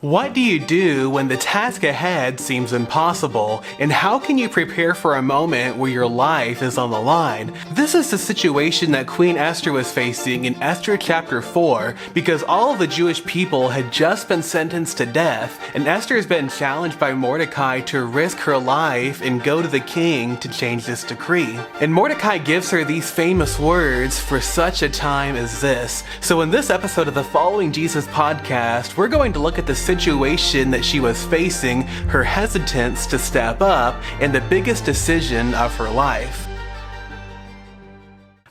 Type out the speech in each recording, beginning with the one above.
What do you do when the task ahead seems impossible? And how can you prepare for a moment where your life is on the line? This is the situation that Queen Esther was facing in Esther chapter 4 because all of the Jewish people had just been sentenced to death, and Esther has been challenged by Mordecai to risk her life and go to the king to change this decree. And Mordecai gives her these famous words, "For such a time as this." So in this episode of the Following Jesus podcast, we're going to look at the situation that she was facing, her hesitance to step up, and the biggest decision of her life.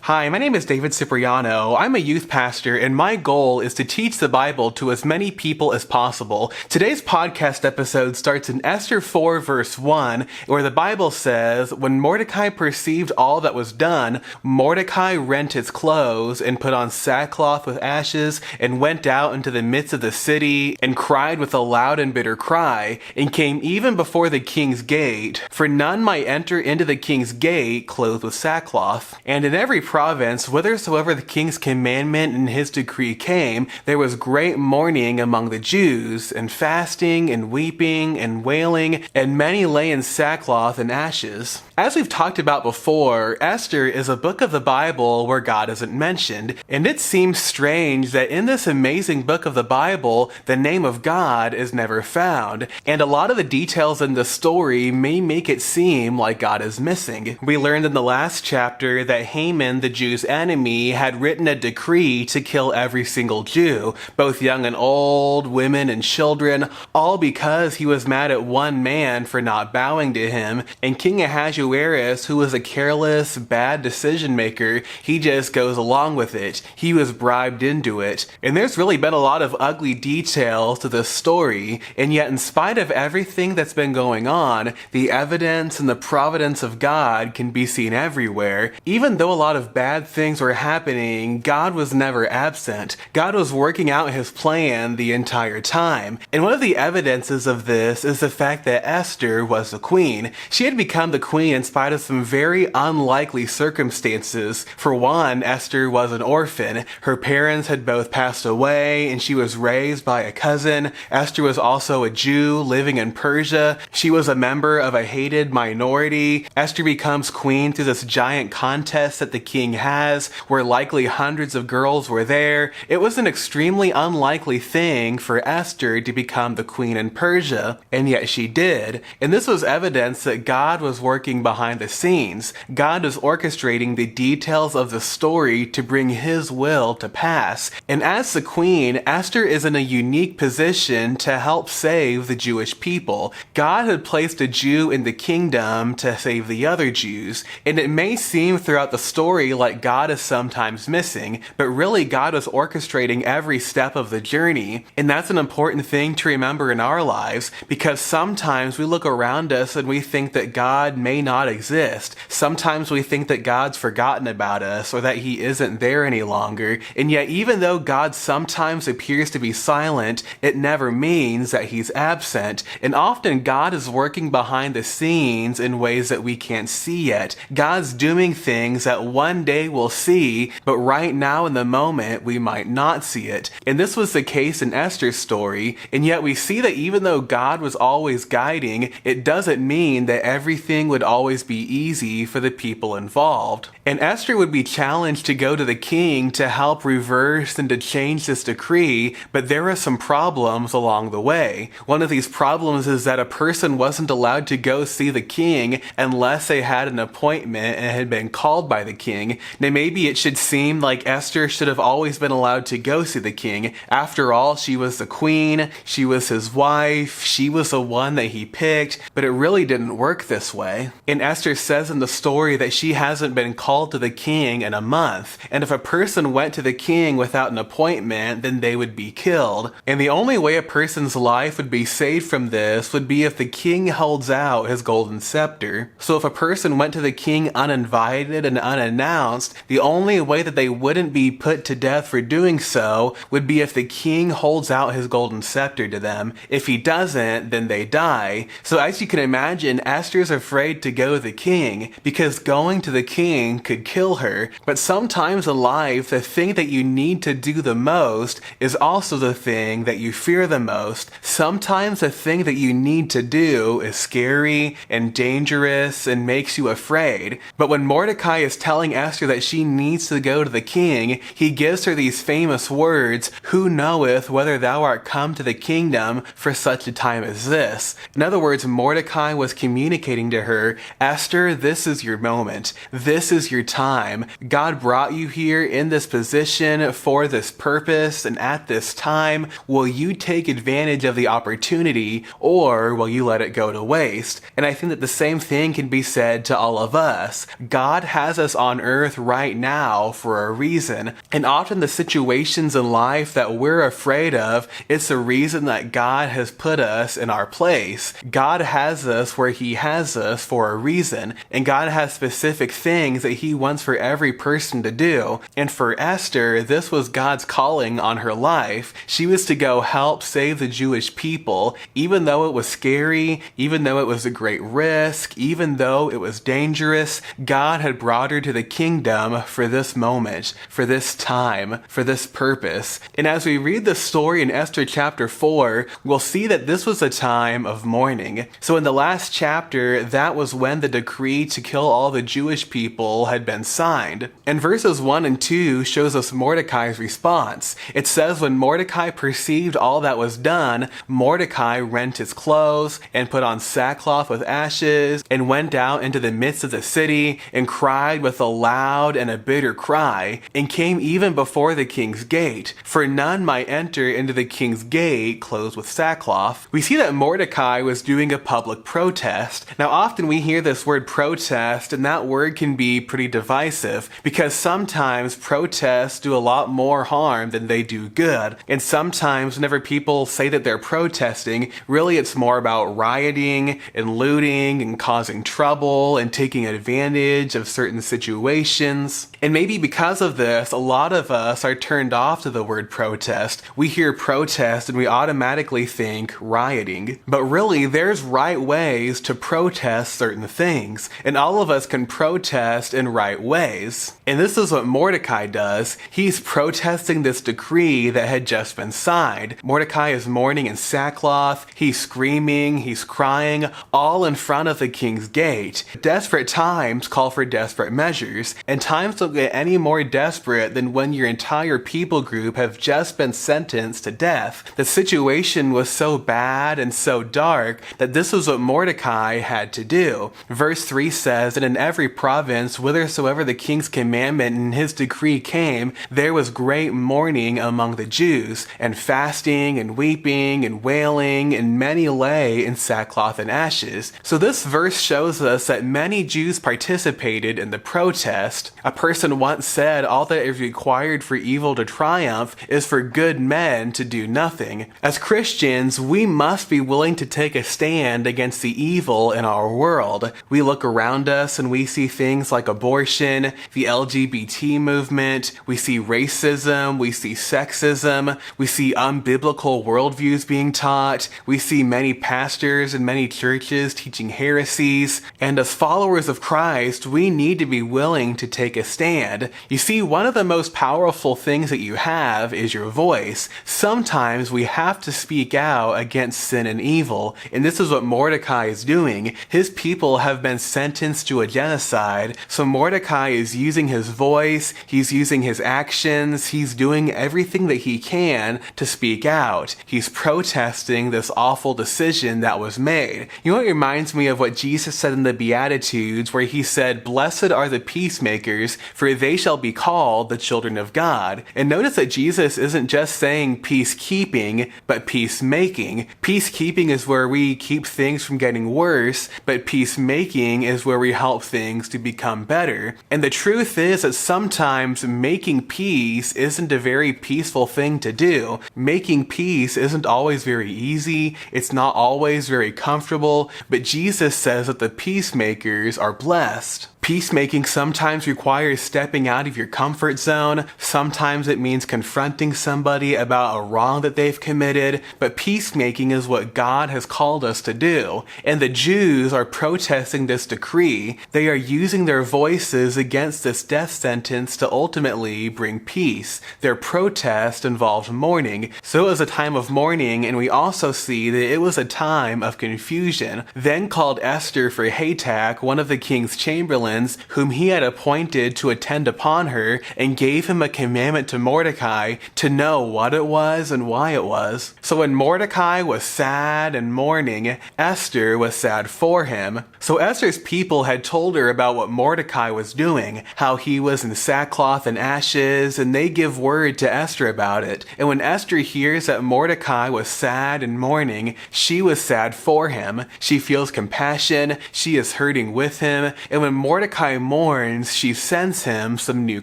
Hi, my name is David Cipriano. I'm a youth pastor, and my goal is to teach the Bible to as many people as possible. Today's podcast episode starts in Esther 4 verse 1, where the Bible says, "When Mordecai perceived all that was done, Mordecai rent his clothes and put on sackcloth with ashes and went out into the midst of the city and cried with a loud and bitter cry, and came even before the king's gate, for none might enter into the king's gate clothed with sackcloth. And in every province, whithersoever the king's commandment and his decree came, there was great mourning among the Jews, and fasting, and weeping, and wailing, and many lay in sackcloth and ashes." As we've talked about before, Esther is a book of the Bible where God isn't mentioned, and it seems strange that in this amazing book of the Bible, the name of God is never found, and a lot of the details in the story may make it seem like God is missing. We learned in the last chapter that Haman, the Jews' enemy, had written a decree to kill every single Jew, both young and old, women and children, all because he was mad at one man for not bowing to him, and King Ahasuerus, who was a careless, bad decision maker, he just goes along with it. He was bribed into it. And there's really been a lot of ugly details to this story, and yet in spite of everything that's been going on, the evidence and the providence of God can be seen everywhere. Even though a lot of bad things were happening, God was never absent. God was working out his plan the entire time. And one of the evidences of this is the fact that Esther was the queen. She had become the queen in spite of some very unlikely circumstances. For one, Esther was an orphan. Her parents had both passed away, and she was raised by a cousin. Esther was also a Jew living in Persia. She was a member of a hated minority. Esther becomes queen through this giant contest that the king has, where likely hundreds of girls were there. It was an extremely unlikely thing for Esther to become the queen in Persia, and yet she did. And this was evidence that God was working behind the scenes. God was orchestrating the details of the story to bring his will to pass. And as the queen, Esther is in a unique position to help save the Jewish people. God had placed a Jew in the kingdom to save the other Jews, and it may seem throughout the story like God is sometimes missing, but really God was orchestrating every step of the journey. And that's an important thing to remember in our lives, because sometimes we look around us and we think that God may not exist. Sometimes we think that God's forgotten about us or that he isn't there any longer. And yet even though God sometimes appears to be silent, it never means that he's absent. And often God is working behind the scenes in ways that we can't see yet. God's doing things that one day we'll see, but right now in the moment we might not see it. And this was the case in Esther's story, and yet we see that even though God was always guiding, it doesn't mean that everything would always be easy for the people involved. And Esther would be challenged to go to the king to help reverse and to change this decree, but there are some problems along the way. One of these problems is that a person wasn't allowed to go see the king unless they had an appointment and had been called by the king. Now maybe it should seem like Esther should have always been allowed to go see the king. After all, she was the queen, she was his wife, she was the one that he picked, but it really didn't work this way. And Esther says in the story that she hasn't been called to the king in a month, and if a person went to the king without an appointment, then they would be killed. And the only way a person's life would be saved from this would be if the king holds out his golden scepter. So if a person went to the king uninvited and unannounced, denounced, the only way that they wouldn't be put to death for doing so would be if the king holds out his golden scepter to them. If he doesn't, then they die. So as you can imagine, Esther's afraid to go to the king because going to the king could kill her. But sometimes in life, the thing that you need to do the most is also the thing that you fear the most. Sometimes the thing that you need to do is scary and dangerous and makes you afraid. But when Mordecai is telling Esther that she needs to go to the king, he gives her these famous words, "Who knoweth whether thou art come to the kingdom for such a time as this?" In other words, Mordecai was communicating to her, Esther, this is your moment. This is your time. God brought you here in this position for this purpose, and at this time, will you take advantage of the opportunity, or will you let it go to waste? And I think that the same thing can be said to all of us. God has us on earth right now for a reason, and often the situations in life that we're afraid of, it's the reason that God has put us in our place. God has us where He has us for a reason, and God has specific things that He wants for every person to do. And for Esther, this was God's calling on her life. She was to go help save the Jewish people, even though it was scary, even though it was a great risk, even though it was dangerous. God had brought her to the kingdom for this moment, for this time, for this purpose. And as we read the story in Esther chapter 4, we'll see that this was a time of mourning. So in the last chapter, that was when the decree to kill all the Jewish people had been signed. And verses 1 and 2 shows us Mordecai's response. It says, when Mordecai perceived all that was done, Mordecai rent his clothes and put on sackcloth with ashes and went out into the midst of the city and cried with a loud and a bitter cry, and came even before the king's gate, for none might enter into the king's gate clothed with sackcloth. We see that Mordecai was doing a public protest. Now often we hear this word protest, and that word can be pretty divisive because sometimes protests do a lot more harm than they do good. And sometimes whenever people say that they're protesting, really it's more about rioting and looting and causing trouble and taking advantage of certain situations. And maybe because of this, a lot of us are turned off to the word protest. We hear protest and we automatically think rioting. But really, there's right ways to protest certain things. And all of us can protest in right ways. And this is what Mordecai does. He's protesting this decree that had just been signed. Mordecai is mourning in sackcloth. He's screaming, he's crying, all in front of the king's gate. Desperate times call for desperate measures, and times don't get any more desperate than when your entire people group have just been sentenced to death. The situation was so bad and so dark that this was what Mordecai had to do. Verse 3 says, and in every province whithersoever the king's commandment and his decree came, there was great mourning among the Jews, and fasting and weeping and wailing, and many lay in sackcloth and ashes. So this verse shows us that many Jews participated in the protest. A person once said, all that is required for evil to triumph is for good men to do nothing. As Christians, we must be willing to take a stand against the evil in our world. We look around us and we see things like abortion, the LGBT movement, we see racism, we see sexism, we see unbiblical worldviews being taught, we see many pastors and many churches teaching heresies, and as followers of Christ, we need to be willing to take a stand. You see, one of the most powerful things that you have is your voice. Sometimes we have to speak out against sin and evil, and this is what Mordecai is doing. His people have been sentenced to a genocide, so Mordecai is using his voice, he's using his actions, he's doing everything that he can to speak out. He's protesting this awful decision that was made. You know, it reminds me of what Jesus said in the Beatitudes, where he said, blessed are the peacemakers, for they shall be called the children of God. And notice that Jesus isn't just saying peacekeeping, but peacemaking. Peacekeeping is where we keep things from getting worse, but peacemaking is where we help things to become better. And the truth is that sometimes making peace isn't a very peaceful thing to do. Making peace isn't always very easy, it's not always very comfortable, but Jesus says that the peacemakers are blessed. Peacemaking sometimes requires stepping out of your comfort zone. Sometimes it means confronting somebody about a wrong that they've committed. But peacemaking is what God has called us to do. And the Jews are protesting this decree. They are using their voices against this death sentence to ultimately bring peace. Their protest involved mourning. So it was a time of mourning, and we also see that it was a time of confusion. Then called Esther for Hatak, one of the king's chamberlains, whom he had appointed to attend upon her, and gave him a commandment to Mordecai to know what it was and why it was. So when Mordecai was sad and mourning, Esther was sad for him. So Esther's people had told her about what Mordecai was doing, how he was in sackcloth and ashes, and they give word to Esther about it. And when Esther hears that Mordecai was sad and mourning, she was sad for him. She feels compassion, she is hurting with him, and when Mordecai mourns, she sends him some new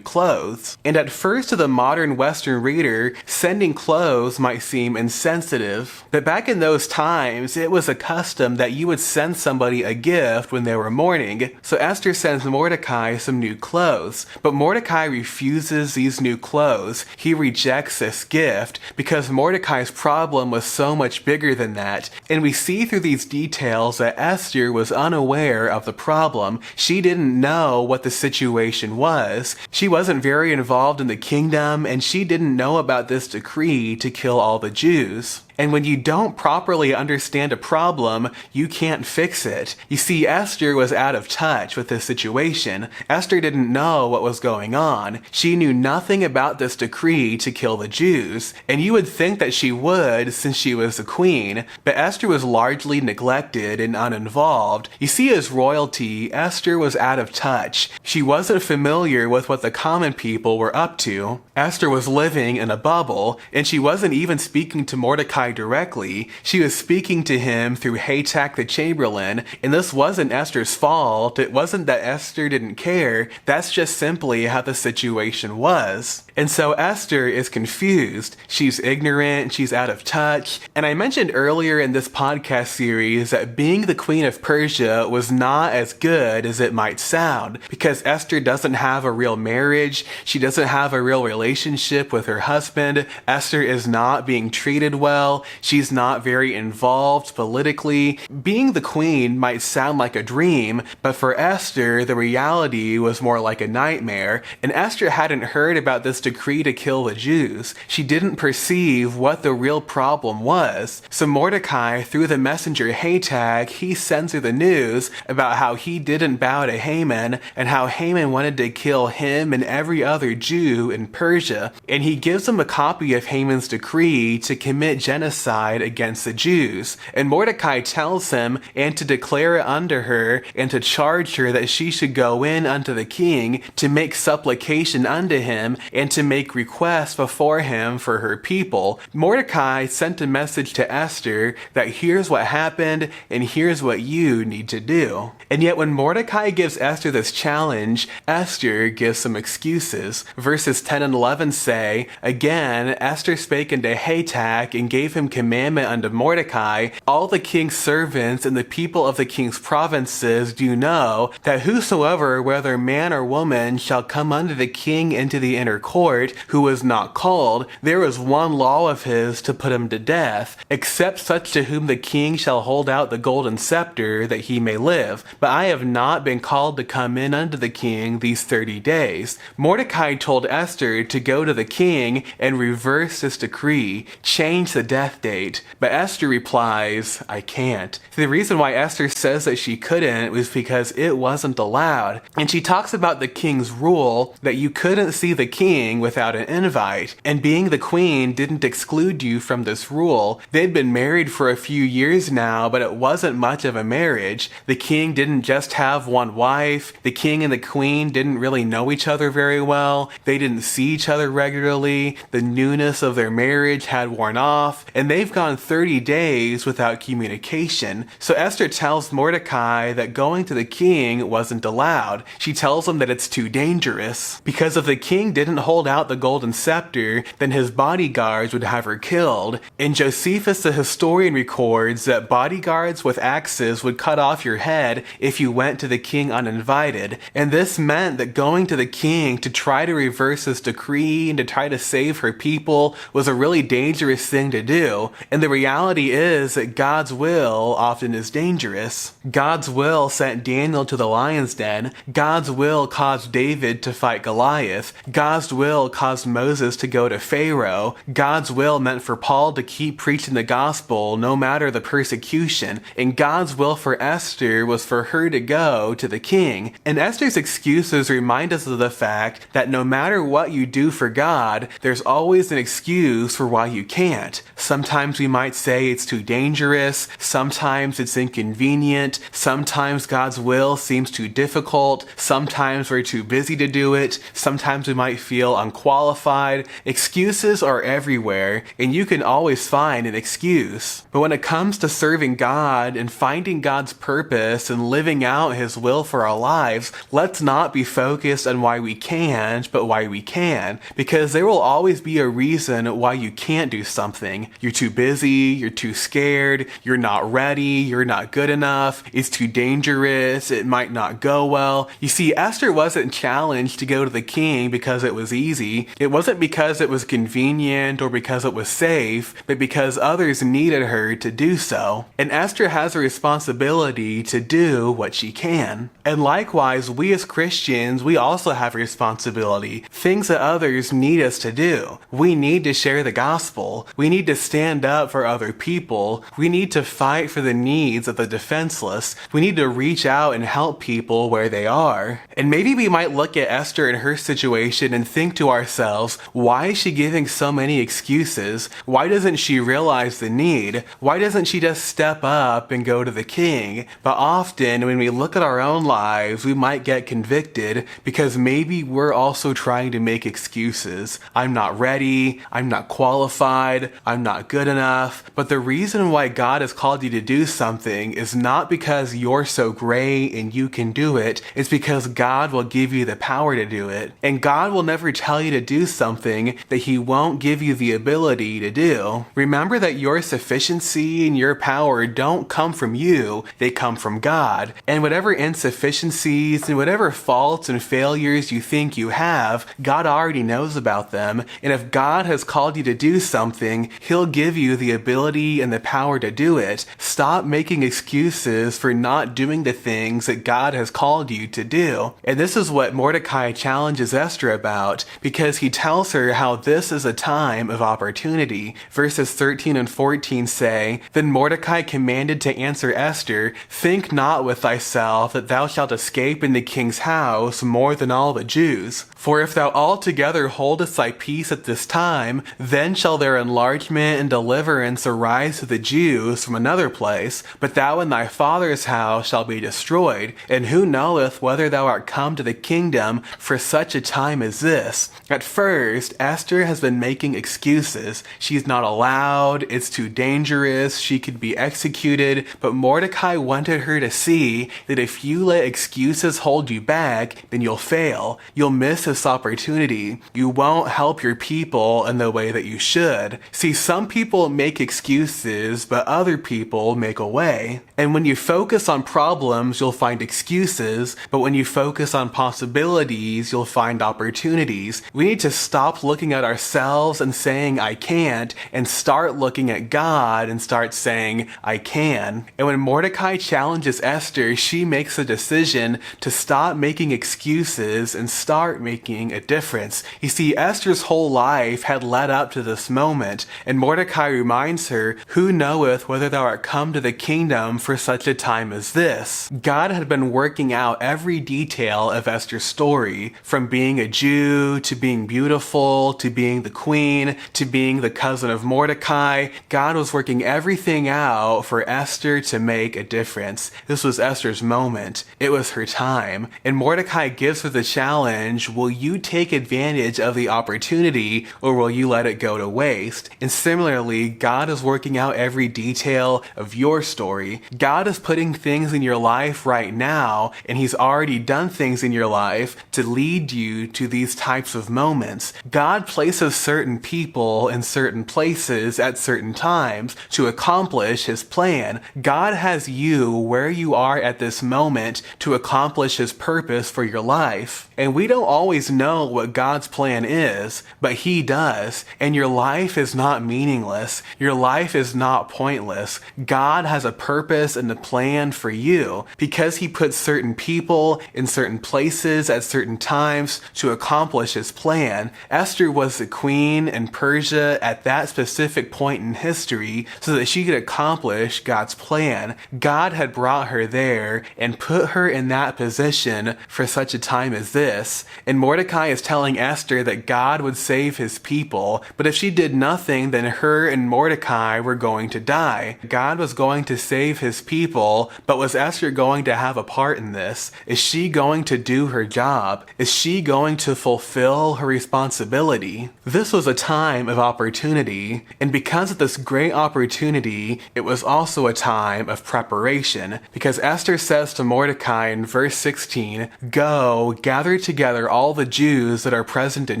clothes. And at first to the modern Western reader, sending clothes might seem insensitive, but back in those times, it was a custom that you would send somebody a gift when they were mourning. So Esther sends Mordecai some new clothes, but Mordecai refuses these new clothes. He rejects this gift because Mordecai's problem was so much bigger than that. And we see through these details that Esther was unaware of the problem. She didn't know what the situation was. She wasn't very involved in the kingdom, and she didn't know about this decree to kill all the Jews. And when you don't properly understand a problem, you can't fix it. You see, Esther was out of touch with this situation. Esther didn't know what was going on. She knew nothing about this decree to kill the Jews. And you would think that she would, since she was the queen. But Esther was largely neglected and uninvolved. You see, as royalty, Esther was out of touch. She wasn't familiar with what the common people were up to. Esther was living in a bubble, and she wasn't even speaking to Mordecai directly. She was speaking to him through Hatak the chamberlain, and this wasn't Esther's fault. It wasn't that Esther didn't care. That's just simply how the situation was. And so Esther is confused. She's ignorant, she's out of touch. And I mentioned earlier in this podcast series that being the Queen of Persia was not as good as it might sound, because Esther doesn't have a real marriage. She doesn't have a real relationship with her husband. Esther is not being treated well. She's not very involved politically. Being the queen might sound like a dream, but for Esther, the reality was more like a nightmare. And Esther hadn't heard about this decree to kill the Jews. She didn't perceive what the real problem was. So Mordecai, through the messenger Hatak, he sends her the news about how he didn't bow to Haman, and how Haman wanted to kill him and every other Jew in Persia. And he gives him a copy of Haman's decree to commit genocide against the Jews. And Mordecai tells him and to declare it unto her, and to charge her that she should go in unto the king to make supplication unto him, and to make requests before him for her people. Mordecai sent a message to Esther that here's what happened, and here's what you need to do. And yet when Mordecai gives Esther this challenge, Esther gives some excuses. Verses 10 and 11 say, "Again, Esther spake unto Hatak, and gave him commandment unto Mordecai, all the king's servants and the people of the king's provinces do know that whosoever, whether man or woman, shall come unto the king into the inner court, who was not called, there is one law of his to put him to death, except such to whom the king shall hold out the golden scepter, that he may live. But I have not been called to come in unto the king these 30 days. Mordecai told Esther to go to the king and reverse this decree, change the death date. But Esther replies, I can't. The reason why Esther says that she couldn't was because it wasn't allowed. And she talks about the king's rule that you couldn't see the king without an invite. And being the queen didn't exclude you from this rule. They'd been married for a few years now, but it wasn't much of a marriage. The king didn't just have one wife. The king and the queen didn't really know each other very well. They didn't see each other regularly. The newness of their marriage had worn off, and they've gone 30 days without communication. So Esther tells Mordecai that going to the king wasn't allowed. She tells him that it's too dangerous, because if the king didn't hold pulled out the golden scepter, then his bodyguards would have her killed. And Josephus the historian records that bodyguards with axes would cut off your head if you went to the king uninvited. And this meant that going to the king to try to reverse his decree and to try to save her people was a really dangerous thing to do. And the reality is that God's will often is dangerous. God's will sent Daniel to the lion's den. God's will caused David to fight Goliath. God's will caused Moses to go to Pharaoh. God's will meant for Paul to keep preaching the gospel no matter the persecution. And God's will for Esther was for her to go to the king. And Esther's excuses remind us of the fact that no matter what you do for God, there's always an excuse for why you can't. Sometimes we might say it's too dangerous. Sometimes it's inconvenient. Sometimes God's will seems too difficult. Sometimes we're too busy to do it. Sometimes we might feel unqualified. Excuses are everywhere, and you can always find an excuse. But when it comes to serving God and finding God's purpose and living out His will for our lives, let's not be focused on why we can't, but why we can. Because there will always be a reason why you can't do something. You're too busy, you're too scared, you're not ready, you're not good enough, it's too dangerous, it might not go well. You see, Esther wasn't challenged to go to the king because it was easy. It wasn't because it was convenient or because it was safe, but because others needed her to do so. And Esther has a responsibility to do what she can. And likewise, we as Christians, we also have a responsibility. Things that others need us to do. We need to share the gospel. We need to stand up for other people. We need to fight for the needs of the defenseless. We need to reach out and help people where they are. And maybe we might look at Esther and her situation and think to ourselves, why is she giving so many excuses? Why doesn't she realize the need? Why doesn't she just step up and go to the king? But often when we look at our own lives, we might get convicted because maybe we're also trying to make excuses. I'm not ready. I'm not qualified. I'm not good enough. But the reason why God has called you to do something is not because you're so great and you can do it. It's because God will give you the power to do it. And God will never tell you to do something that He won't give you the ability to do. Remember that your sufficiency and your power don't come from you. They come from God. And whatever insufficiencies and whatever faults and failures you think you have, God already knows about them. And if God has called you to do something, He'll give you the ability and the power to do it. Stop making excuses for not doing the things that God has called you to do. And this is what Mordecai challenges Esther about, because he tells her how this is a time of opportunity. Verses 13 and 14 say, Then Mordecai commanded to answer Esther, Think not with thyself that thou shalt escape in the king's house more than all the Jews. For if thou altogether holdest thy peace at this time, then shall their enlargement and deliverance arise to the Jews from another place, but thou and thy father's house shall be destroyed. And who knoweth whether thou art come to the kingdom for such a time as this? At first, Esther has been making excuses. She's not allowed, it's too dangerous, she could be executed, but Mordecai wanted her to see that if you let excuses hold you back, then you'll fail. You'll miss this opportunity. You won't help your people in the way that you should. See, some people make excuses, but other people make a way. And when you focus on problems, you'll find excuses, but when you focus on possibilities, you'll find opportunities. We need to stop looking at ourselves and saying, I can't, and start looking at God and start saying, I can. And when Mordecai challenges Esther, she makes a decision to stop making excuses and start making a difference. You see, Esther's whole life had led up to this moment, and Mordecai reminds her, Who knoweth whether thou art come to the kingdom for such a time as this? God had been working out every detail of Esther's story, from being a Jew to being beautiful, to being the queen, to being the cousin of Mordecai. God was working everything out for Esther to make a difference. This was Esther's moment. It was her time. And Mordecai gives her the challenge, will you take advantage of the opportunity or will you let it go to waste? And similarly, God is working out every detail of your story. God is putting things in your life right now, and He's already done things in your life to lead you to these types types of moments. God places certain people in certain places at certain times to accomplish His plan. God has you where you are at this moment to accomplish His purpose for your life. And we don't always know what God's plan is, but He does. And your life is not meaningless. Your life is not pointless. God has a purpose and a plan for you because He puts certain people in certain places at certain times to accomplish His plan. Esther was the queen in Persia at that specific point in history so that she could accomplish God's plan. God had brought her there and put her in that position for such a time as this. And Mordecai is telling Esther that God would save His people, but if she did nothing, then her and Mordecai were going to die. God was going to save His people, but was Esther going to have a part in this? Is she going to do her job? Is she going to fulfill her responsibility? This was a time of opportunity, and because of this great opportunity, it was also a time of preparation, because Esther says to Mordecai in verse 16, "Go, gather together all the Jews that are present in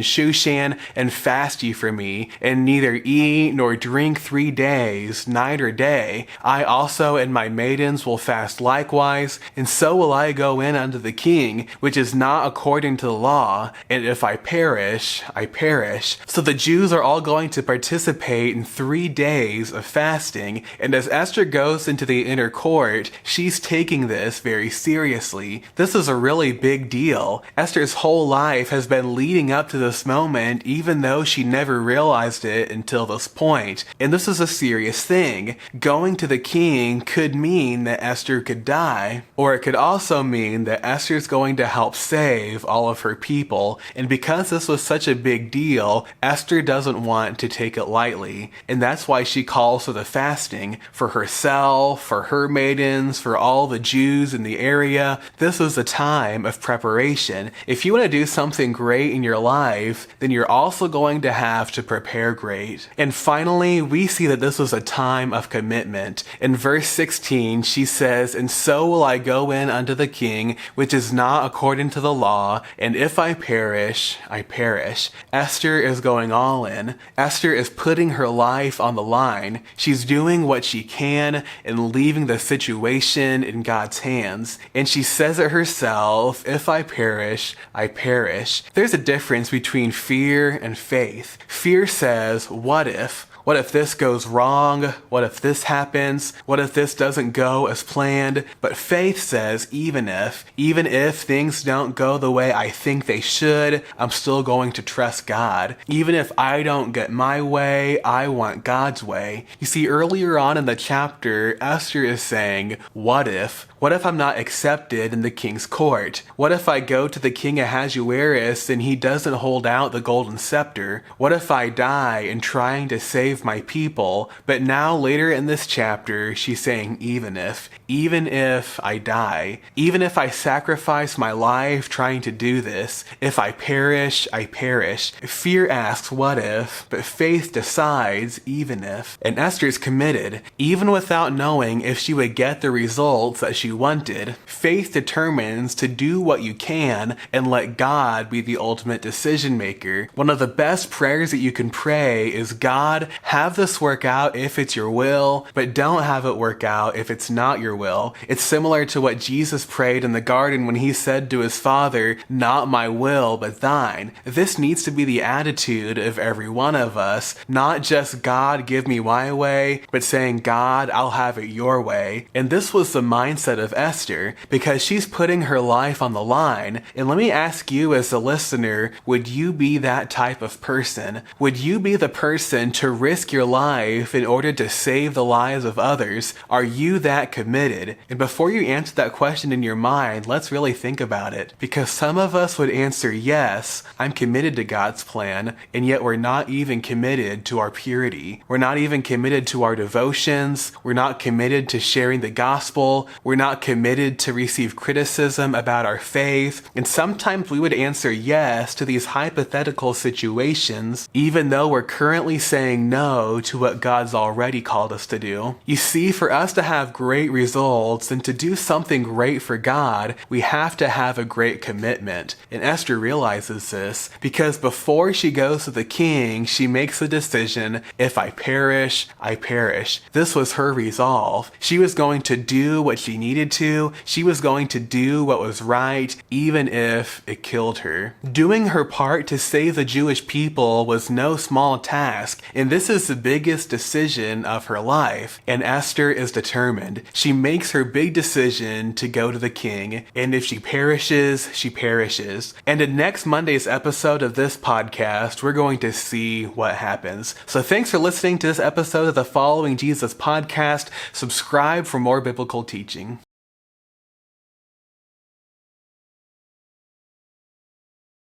Shushan, and fast ye for me, and neither eat nor drink 3 days, night or day. I also and my maidens will fast likewise, and so will I go in unto the king, which is not according to the law, and if I perish, I perish." So the Jews are all going to participate in 3 days of fasting, and as Esther goes into the inner court, she's taking this very seriously. This is a really big deal. Esther's whole life has been leading up to this moment, even though she never realized it until this point. And this is a serious thing. Going to the king could mean that Esther could die, or it could also mean that Esther's going to help save all of her people. And because this was such a big deal, Esther doesn't want to take it lightly. And that's why she calls for the fasting for herself, for her maidens, for all the Jews in the area. This was a time of preparation. If you want to do something great in your life, then you're also going to have to prepare great. And finally, we see that this was a time of commitment. In verse 16, she says, "And so will I go in unto the king, which is not according to the law, and if I perish, I perish." Esther is going all in. Esther is putting her life on the line. She's doing what she can and leaving the situation in God's hands. And she says it herself, "If I perish, I perish." There's a difference between fear and faith. Fear says, "What if? What if this goes wrong? What if this happens? What if this doesn't go as planned?" But faith says, even if things don't go the way I think they should, I'm still going to trust God. Even if I don't get my way, I want God's way. You see, earlier on in the chapter, Esther is saying, what if? What if I'm not accepted in the king's court? What if I go to the king Ahasuerus and he doesn't hold out the golden scepter? What if I die in trying to save my people? But now later in this chapter, she's saying even if I die, even if I sacrifice my life trying to do this, if I perish, I perish. Fear asks what if, but faith decides even if. And Esther's committed, even without knowing if she would get the results that she wanted. Faith determines to do what you can and let God be the ultimate decision maker. One of the best prayers that you can pray is, God, have this work out if it's your will, but don't have it work out if it's not your will. It's similar to what Jesus prayed in the garden when he said to his Father, not my will, but thine. This needs to be the attitude of every one of us, not just God, give me my way, but saying, God, I'll have it your way. And this was the mindset of Esther, because she's putting her life on the line. And let me ask you as a listener, would you be that type of person? Would you be the person to risk your life in order to save the lives of others? Are you that committed? And before you answer that question in your mind, let's really think about it. Because some of us would answer, yes, I'm committed to God's plan, and yet we're not even committed to our purity. We're not even committed to our devotions. We're not committed to sharing the gospel. We're not committed to receive criticism about our faith. And sometimes we would answer yes to these hypothetical situations, even though we're currently saying no no to what God's already called us to do. You see, for us to have great results and to do something great for God, we have to have a great commitment. And Esther realizes this because before she goes to the king, she makes a decision: if I perish, I perish. This was her resolve. She was going to do what she needed to. She was going to do what was right, even if it killed her. Doing her part to save the Jewish people was no small task, and this is the biggest decision of her life. And Esther is determined. She makes her big decision to go to the king, and if she perishes, she perishes. And in next Monday's episode of this podcast, we're going to see what happens. So thanks for listening to this episode of the Following Jesus podcast. Subscribe for more biblical teaching.